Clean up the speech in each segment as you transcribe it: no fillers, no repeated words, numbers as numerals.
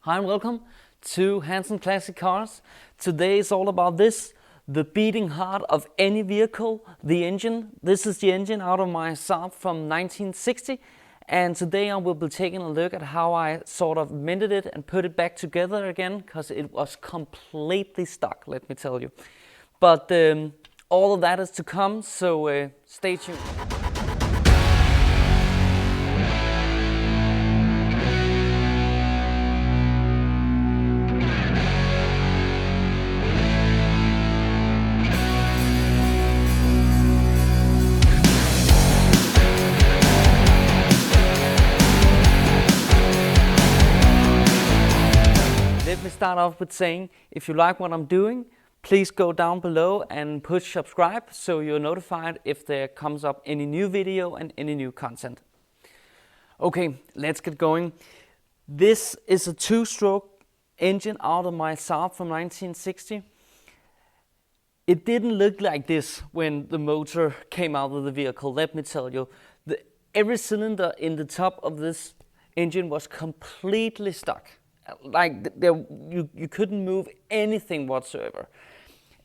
Hi and welcome to Hansen Classic Cars. Today is all about this, the beating heart of any vehicle, the engine. This is the engine out of my Saab from 1960, and today I will be taking a look at how I sort of mended it and put it back together again, because it was completely stuck, let me tell you. But all of that is to come, so stay tuned. Let me start off with saying, if you like what I'm doing, please go down below and push subscribe so you're notified if there comes up any new video and any new content. Okay, let's get going. This is a two-stroke engine out of my Saab from 1960. It didn't look like this when the motor came out of the vehicle, let me tell you. Every cylinder in the top of this engine was completely stuck. Like you couldn't move anything whatsoever.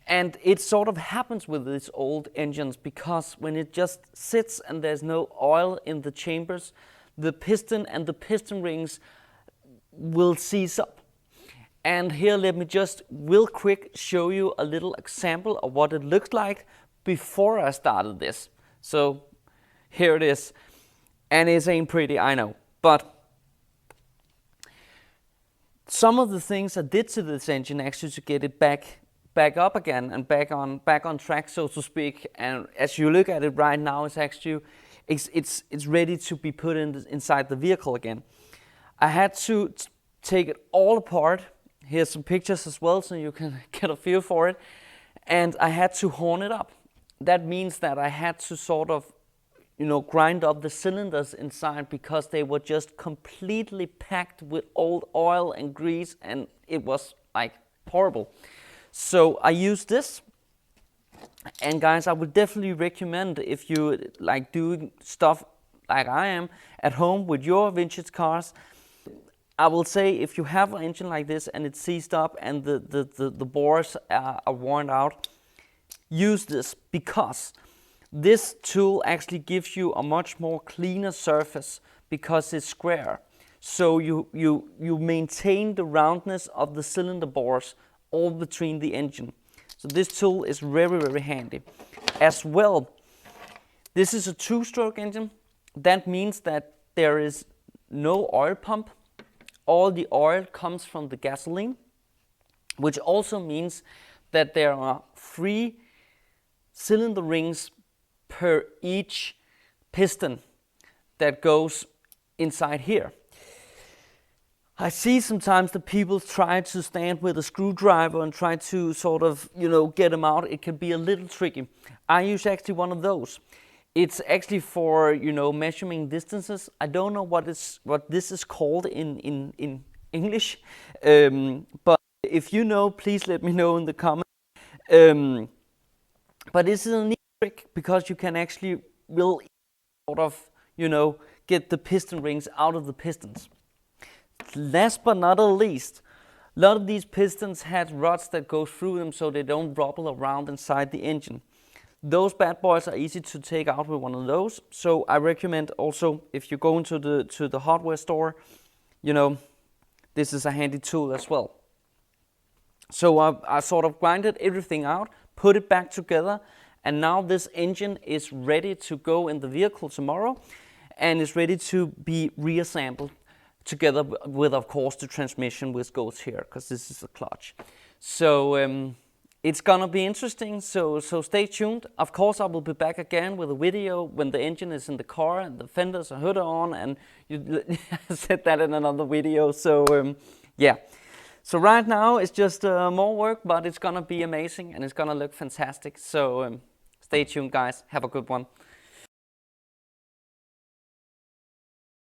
And it sort of happens with these old engines because when it just sits and there's no oil in the chambers, the piston and the piston rings will seize up. And here let me just real quick show you a little example of what it looked like before I started this. So here it is. And it ain't pretty, I know, but some of the things I did to this engine actually to get it back up again and back on track, so to speak. And as you look at it right now, it's actually it's ready to be put inside the vehicle again. I had to take it all apart. Here's some pictures as well, so you can get a feel for it. And I had to horn it up. That means that I had to sort of, grind up the cylinders inside because they were just completely packed with old oil and grease, and it was like horrible. So I used this, and guys, I would definitely recommend, if you like doing stuff like I am at home with your vintage cars, I will say if you have an engine like this and it's seized up and the bores are worn out, use this, because this tool actually gives you a much more cleaner surface because it's square. So you maintain the roundness of the cylinder bores all between the engine. So this tool is very, very handy. As well, this is a two-stroke engine. That means that there is no oil pump. All the oil comes from the gasoline, which also means that there are 3 cylinder rings per each piston that goes inside here. I see sometimes the people try to stand with a screwdriver and try to sort of, get them out. It can be a little tricky. I use actually one of those. It's actually for, measuring distances. I don't know what this is called in English, but if you know, please let me know in the comments. But this is a neat trick because you can actually really sort of, get the piston rings out of the pistons. Last but not least, a lot of these pistons had rods that go through them so they don't wobble around inside the engine. Those bad boys are easy to take out with one of those. So I recommend also, if you go into the hardware store, this is a handy tool as well. So I sort of grinded everything out, put it back together, and now this engine is ready to go in the vehicle tomorrow and is ready to be reassembled together with, of course, the transmission which goes here, because this is a clutch. So it's gonna be interesting, so stay tuned. Of course, I will be back again with a video when the engine is in the car and the fenders are hood on, and you said that in another video. So yeah. So right now it's just more work, but it's gonna be amazing and it's gonna look fantastic. So stay tuned, guys. Have a good one.